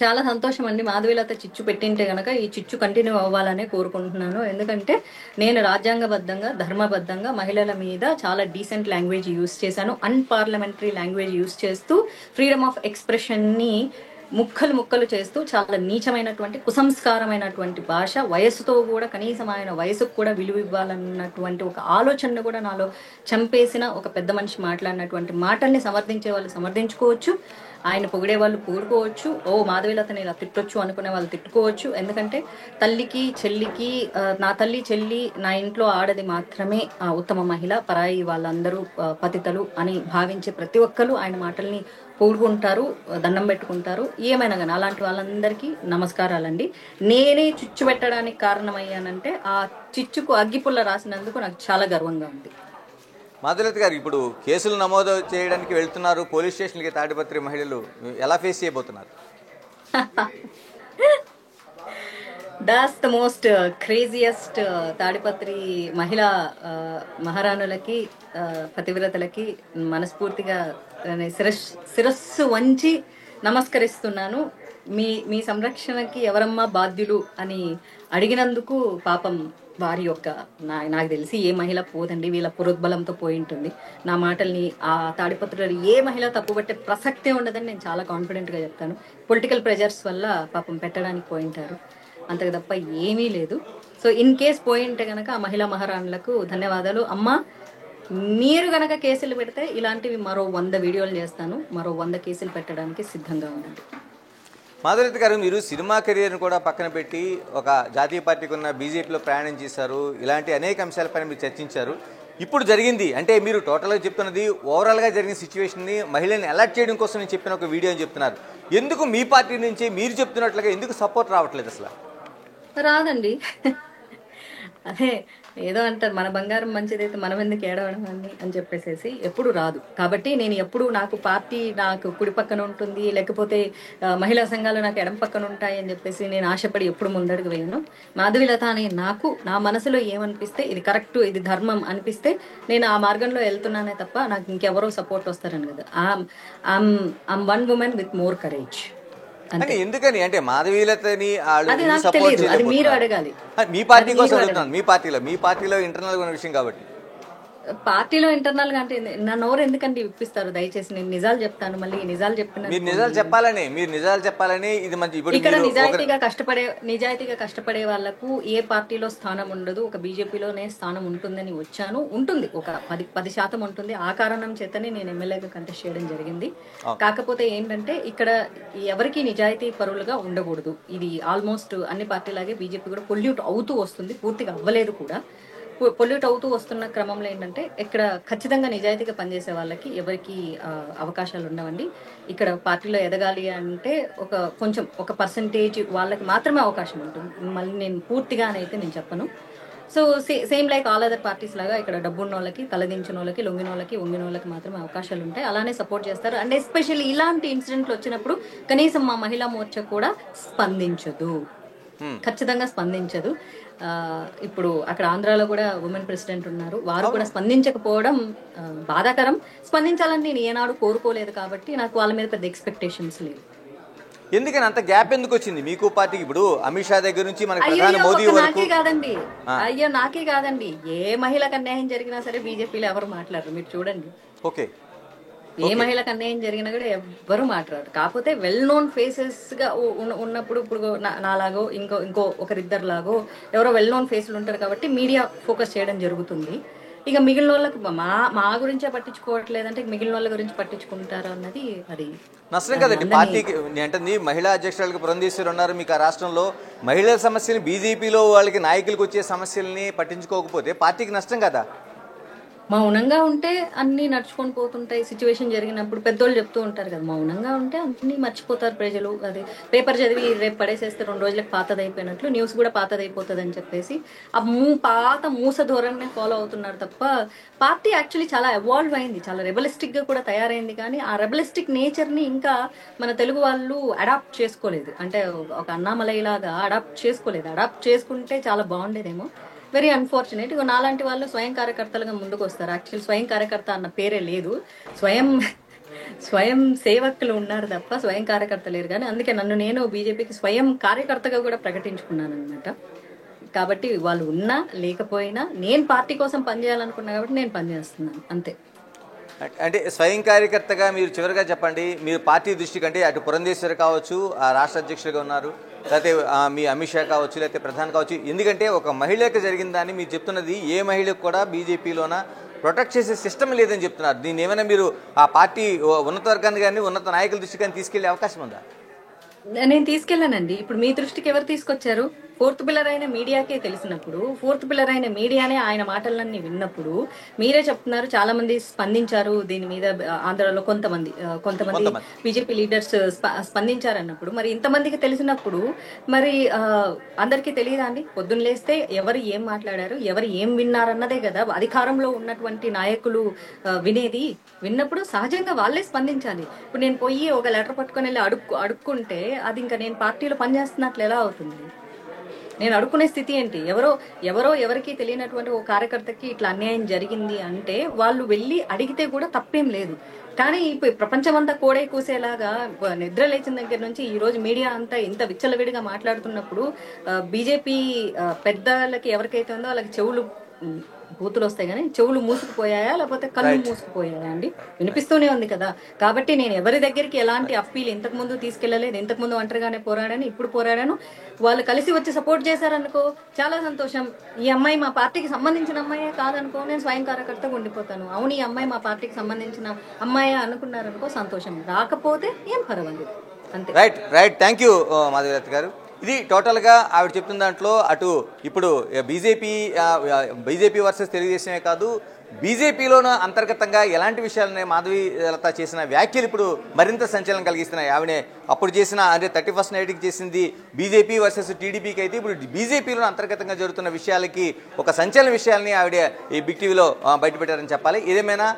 చాలా సంతోషం అండి. మాధవీలత చిచ్చు పెట్టింటే కనుక ఈ చిచ్చు కంటిన్యూ అవ్వాలనే కోరుకుంటున్నాను. ఎందుకంటే నేను రాజ్యాంగబద్ధంగా, ధర్మబద్ధంగా మహిళల మీద చాలా డీసెంట్ లాంగ్వేజ్ యూజ్ చేశాను. అన్పార్లమెంటరీ లాంగ్వేజ్ యూజ్ చేస్తూ ఫ్రీడమ్ ఆఫ్ ఎక్స్ప్రెషన్ని ముక్కలు చేస్తూ చాలా నీచమైనటువంటి కుసంస్కారమైనటువంటి భాష, వయస్సుతో కూడా కనీసం ఆయన వయసుకు కూడా విలువ ఇవ్వాలన్నటువంటి ఒక ఆలోచనను కూడా నాలో చంపేసిన ఒక పెద్ద మనిషి మాట్లాడినటువంటి మాటల్ని సమర్థించే వాళ్ళు సమర్థించుకోవచ్చు, ఆయన పొగిడే వాళ్ళు పొగుడుకోవచ్చు, మాధవీలతని ఇలా తిట్టొచ్చు అనుకునే వాళ్ళు తిట్టుకోవచ్చు. ఎందుకంటే తల్లికి చెల్లికి, నా తల్లి చెల్లి నా ఇంట్లో ఆడది మాత్రమే ఉత్తమ మహిళ, పరాయి వాళ్ళందరూ పతితలు అని భావించే ప్రతి ఒక్కరు ఆయన మాటల్ని పొగుడుకుంటారు, దండం పెట్టుకుంటారు. ఏమైనా కానీ అలాంటి వాళ్ళందరికీ నమస్కారాలండి. నేనే చిచ్చు పెట్టడానికి కారణమయ్యానంటే ఆ చిచ్చుకు అగ్గిపుల్ల రాసినందుకు నాకు చాలా గర్వంగా ఉంది. మాధవీలత గారు, ఇప్పుడు కేసులు నమోదు చేయడానికి వెళ్తున్నారు పోలీస్ స్టేషన్కి, తాడిపత్రి మహిళలు ఎలా ఫేస్ చేయబోతున్నారు? That's the most craziest. Tadipatri మహిళా మహారాణులకి, పతివ్రతలకి మనస్ఫూర్తిగా శిరస్సు వంచి నమస్కరిస్తున్నాను. మీ సంరక్షణకి ఎవరమ్మా బాధ్యులు అని అడిగినందుకు పాపం వారి యొక్క నాకు తెలిసి ఏ మహిళ పోదండి, వీళ్ళ పురోద్బలంతో పోయి ఉంటుంది. నా మాటల్ని ఆ తాడిపత్రులు ఏ మహిళ తప్పుపట్టే ప్రసక్తే ఉండదని నేను చాలా కాన్ఫిడెంట్గా చెప్తాను. పొలిటికల్ ప్రెజర్స్ వల్ల పాపం పెట్టడానికి పోయింటారు, అంతకు తప్ప ఏమీ లేదు. సో ఇన్ కేస్ పోయింటే కనుక ఆ మహిళా మహారాణులకు ధన్యవాదాలు. అమ్మా, మీరు గనక కేసులు పెడితే ఇలాంటివి మరో 100 వీడియోలు చేస్తాను, మరో 100 కేసులు పెట్టడానికి సిద్ధంగా ఉండండి. మాధవీలత గారు, మీరు సినిమా కెరీర్ని కూడా పక్కన పెట్టి ఒక జాతీయ పార్టీకి ఉన్న బీజేపీలో ప్రయాణం చేశారు, ఇలాంటి అనేక అంశాలపైన మీరు చర్చించారు. ఇప్పుడు జరిగింది అంటే మీరు టోటల్గా చెప్తున్నది ఓవరాల్గా జరిగిన సిచ్యువేషన్ని మహిళల్ని అలర్ట్ చేయడం కోసం నేను చెప్పిన ఒక వీడియో అని చెప్తున్నారు. ఎందుకు మీ పార్టీ నుంచి మీరు చెప్తున్నట్లుగా ఎందుకు సపోర్ట్ రావట్లేదు? అసలు రాదండి. అదే ఏదో అంటారు మన బంగారం మంచిదైతే మనం ఎందుకు ఏడవడం అని చెప్పేసి ఎప్పుడు రాదు. కాబట్టి నేను ఎప్పుడు నాకు పార్టీ నాకు కుడి పక్కన ఉంటుంది, లేకపోతే మహిళా సంఘాలు నాకు ఎడం పక్కన ఉంటాయి అని చెప్పేసి నేను ఆశపడి ఎప్పుడు ముందడుగు వేయను. మాధవిలత అనే నాకు నా మనసులో ఏమనిపిస్తే ఇది కరెక్ట్, ఇది ధర్మం అనిపిస్తే నేను ఆ మార్గంలో వెళ్తున్నానే తప్ప నాకు ఇంకెవరో సపోర్ట్ వస్తారని కదా. I'm one women with more courage. అంటే ఎందుకని అంటే మాధవీలతని అది నాకు తెలియదు, అది మీరు అడగాలి. మీ పార్టీ కోసం అడుగుతున్నాను, మీ పార్టీలో ఇంటర్నల్ ఉన్న విషయం కాబట్టి. పార్టీలో ఇంటర్నల్ గా అంటే నా నోరు ఎందుకంటే ఇప్పిస్తారు? దయచేసి నేను నిజాలు చెప్తాను, మళ్ళీ నిజాలు చెప్పిన మీరు నిజాలు చెప్పాలని ఇది మంచి. ఇక్కడ నిజాయితీగా కష్టపడే వాళ్ళకు ఏ పార్టీలో స్థానం ఉండదు, ఒక బీజేపీలోనే స్థానం ఉంటుందని వచ్చాను. ఉంటుంది, ఒక 10% ఉంటుంది. ఆ కారణం చేతనే నేను ఎమ్మెల్యేగా కంటెస్ట్ చేయడం జరిగింది. కాకపోతే ఏంటంటే ఇక్కడ ఎవరికి నిజాయితీ పరులుగా ఉండకూడదు. ఇది ఆల్మోస్ట్ అన్ని పార్టీలాగే బీజేపీ కూడా పొల్యూట్ అవుతూ వస్తుంది, పూర్తిగా అవ్వలేదు కూడా. పొల్యూట్ అవుతూ వస్తున్న క్రమంలో ఏంటంటే ఇక్కడ ఖచ్చితంగా నిజాయితీగా పనిచేసే వాళ్ళకి ఎవరికి అవకాశాలు ఉండవండి. ఇక్కడ పార్టీలో ఎదగాలి అంటే ఒక పర్సంటేజ్ వాళ్ళకి మాత్రమే అవకాశం ఉంటుంది. మళ్ళీ నేను పూర్తిగా అయితే నేను చెప్పను. So same like all other parties లాగా ఇక్కడ డబ్బున్న వాళ్ళకి, తలదించిన వాళ్ళకి, లొంగిన వాళ్ళకి మాత్రమే అవకాశాలు ఉంటాయి. అలానే సపోర్ట్ చేస్తారు. అండ్ ఎస్పెషల్లీ ఇలాంటి ఇన్సిడెంట్లు వచ్చినప్పుడు కనీసం మా మహిళా మోర్చా కూడా ఖచ్చితంగా స్పందించదు. ఇప్పుడు అక్కడ ఆంధ్రాలో కూడా ఉమెన్ ప్రెసిడెంట్ ఉన్నారు, వారు కూడా స్పందించకపోవడం బాధాకరం. స్పందించాలని నేను ఏనాడు కోరుకోలేదు కాబట్టి నాకు వాళ్ళ మీద పెద్ద ఎక్స్పెక్టేషన్స్ లేవు. ఎందుకని అంత గ్యాప్ ఎందుకు వచ్చింది మీకు పార్టీకి? ఇప్పుడు అమిత్ షా దగ్గర నుంచి మన ప్రధాని మోదీ వరకు నాకే కాదండి, ఏ మహిళకు అన్యాయం జరిగినా సరే బీజేపీలో ఎవరు మాట్లాడరు. మీరు చూడండి, ఓకే, ఏ మహిళకు అన్యాయం జరిగినా కూడా ఎవ్వరూ మాట్లాడరు. కాకపోతే వెల్ నోన్ ఫేసెస్ గా ఉన్నప్పుడు ఇప్పుడు నాలాగో ఇంకో ఒకరిద్దరు లాగో ఎవరో వెల్ నోన్ ఫేసులు ఉంటారు కాబట్టి మీడియా ఫోకస్ చేయడం జరుగుతుంది. ఇక మిగిలిన వాళ్ళకి మా గురించే పట్టించుకోవట్లేదంటే మిగిలిన వాళ్ళ గురించి పట్టించుకుంటారు అన్నది అది నష్టం కదండి పార్టీకి. అంటే మహిళా అధ్యక్షురాలకు పురంధేశ్వరి ఉన్నారు, మీకు ఆ రాష్ట్రంలో మహిళల సమస్యలు బీజేపీలో వాళ్ళకి నాయకులకు వచ్చే సమస్యల్ని పట్టించుకోకపోతే పార్టీకి నష్టం కదా. మౌనంగా ఉంటే అన్ని నడుచుకొని పోతుంటాయి. సిచ్యువేషన్ జరిగినప్పుడు పెద్దోళ్ళు చెప్తూ ఉంటారు కదా, మౌనంగా ఉంటే అన్ని మర్చిపోతారు ప్రజలు. అది పేపర్ చదివి రేపు పడేసేస్తే 2 రోజులకు పాతదైపోయినట్లు న్యూస్ కూడా పాతదైపోతుంది అని చెప్పేసి ఆ పాత మూస ధోరణిని ఫాలో అవుతున్నారు తప్ప పార్టీ యాక్చువల్లీ చాలా ఎవాల్వ్ అయింది, చాలా రెబలిస్టిక్ గా కూడా తయారైంది. కానీ ఆ రెబలిస్టిక్ నేచర్ ని ఇంకా మన తెలుగు వాళ్ళు అడాప్ట్ చేసుకోలేదు. అంటే ఒక అన్నామలై లాగా అడాప్ట్ చేసుకోలేదు. అడాప్ట్ చేసుకుంటే చాలా బాగుండేదేమో. Very unfortunate. ఇక నాలాంటి వాళ్ళు స్వయం కార్యకర్తలుగా ముందుకు వస్తారు. యాక్చువల్ స్వయం కార్యకర్త అన్న పేరే లేదు, స్వయం సేవకులు ఉన్నారు తప్ప స్వయం కార్యకర్త లేరు. కానీ అందుకే నేను బీజేపీకి స్వయం కార్యకర్తగా కూడా ప్రకటించుకున్నాను అనమాట. కాబట్టి వాళ్ళు ఉన్నా లేకపోయినా నేను పార్టీ కోసం పనిచేయాలనుకున్నా కాబట్టి నేను పనిచేస్తున్నాను అంతే. అంటే స్వయం కార్యకర్తగా మీరు చివరిగా చెప్పండి, మీరు పార్టీ దృష్టికి అంటే అటు పురంధేశ్వరి కావచ్చు, ఆ రాష్ట్ర అధ్యక్షులుగా ఉన్నారు, లేకపోతే మీ అమిత్ షా కావచ్చు, లేకపోతే ప్రధాని కావచ్చు, ఎందుకంటే ఒక మహిళకు జరిగిన దాన్ని మీరు చెప్తున్నది ఏ మహిళకు కూడా బీజేపీలోన ప్రొటెక్ట్ చేసే సిస్టమ్ లేదని చెప్తున్నారు. దీన్ని ఏమైనా మీరు ఆ పార్టీ ఉన్నత వర్గాన్ని కానీ ఉన్నత నాయకుల దృష్టికి కానీ తీసుకెళ్లే అవకాశం ఉందా? నేను తీసుకెళ్ళానండి. ఇప్పుడు మీ దృష్టికి ఎవరు తీసుకొచ్చారు? 4th పిల్లర్ అయిన మీడియాకే తెలిసినప్పుడు, 4th పిల్లర్ అయిన మీడియానే ఆయన మాటలన్నీ విన్నప్పుడు మీరే చెప్తున్నారు చాలా మంది స్పందించారు దీని మీద. ఆంధ్రాలో కొంతమంది బీజేపీ లీడర్స్ స్పందించారన్నప్పుడు మరి ఇంతమందికి తెలిసినప్పుడు మరి అందరికీ తెలియదా అండి? పొద్దున్న లేస్తే ఎవరు ఏం మాట్లాడారు, ఎవరు ఏం విన్నారన్నదే కదా అధికారంలో ఉన్నటువంటి నాయకులు వినేది. విన్నప్పుడు సహజంగా వాళ్ళే స్పందించాలి. ఇప్పుడు నేను పోయి ఒక లెటర్ పట్టుకొని వెళ్ళి అడుక్కుంటే అది ఇంకా నేను పార్టీలో పనిచేస్తున్నట్లు ఎలా అవుతుంది? నేను అడుక్కునే స్థితి ఏంటి? ఎవరికి తెలియనటువంటి ఒక కార్యకర్తకి ఇట్లా అన్యాయం జరిగింది అంటే వాళ్ళు వెళ్ళి అడిగితే కూడా తప్పేం లేదు. కానీ ఇప్పుడు ప్రపంచమంతా కోడే కూసేలాగా నిద్ర లేచిన దగ్గర నుంచి ఈ రోజు మీడియా అంతా ఇంత విచ్చలవిడిగా మాట్లాడుతున్నప్పుడు బీజేపీ పెద్దలకి ఎవరికైతే ఉందో వాళ్ళకి చెవులు బూతులు వస్తాయి కానీ చెవులు మూసుకుపోయాయా లేకపోతే కళ్ళు మూసుకుపోయాయా అండి? వినిపిస్తూనే ఉంది కదా. కాబట్టి నేను ఎవరి దగ్గరికి ఎలాంటి అప్పీల్ ఇంతకు ముందు తీసుకెళ్లలేదు. ఇంతకు ముందు ఒంటరిగానే పోరాడాను, ఇప్పుడు పోరాడాను. వాళ్ళు కలిసి వచ్చి సపోర్ట్ చేశారనుకో చాలా సంతోషం. ఈ అమ్మాయి మా పార్టీకి సంబంధించిన అమ్మాయే కాదనుకో నేను స్వయం కార్యకర్తగా ఉండిపోతాను. అవును ఈ అమ్మాయి మా పార్టీకి సంబంధించిన అమ్మాయి అనుకున్నారనుకో సంతోషం, రాకపోతే ఏం పర్వాలేదు అంతే. రైట్ థ్యాంక్ యూ మాధవీలత గారు. ఇది టోటల్గా ఆవిడ చెప్తున్న దాంట్లో అటు ఇప్పుడు బీజేపీ వర్సెస్ తెలుగుదేశమే కాదు, బీజేపీలోనూ అంతర్గతంగా ఎలాంటి విషయాలనే మాధవీలత చేసిన వ్యాఖ్యలు ఇప్పుడు మరింత సంచలనం కలిగిస్తున్నాయి. ఆవిడ అప్పుడు చేసిన అంటే 31st నైట్కి చేసింది బీజేపీ వర్సెస్ టీడీపీకి అయితే ఇప్పుడు బీజేపీలో అంతర్గతంగా జరుగుతున్న విషయాలకి ఒక సంచలన విషయాల్ని ఆవిడ ఈ బిగ్ టీవీలో బయటపెట్టారని చెప్పాలి. ఏదేమైనా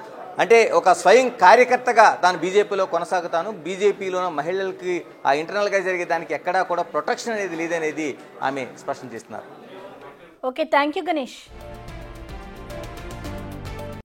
అంటే ఒక స్వయం కార్యకర్తగా తాను బీజేపీలో కొనసాగుతాను, బీజేపీలోని మహిళలకి ఆ ఇంటర్నల్గా జరిగే దానికి ఎక్కడా కూడా ప్రొటెక్షన్ అనేది లేదనేది ఆమె స్పష్టం చేస్తున్నారు. Okay, thank you Ganesh.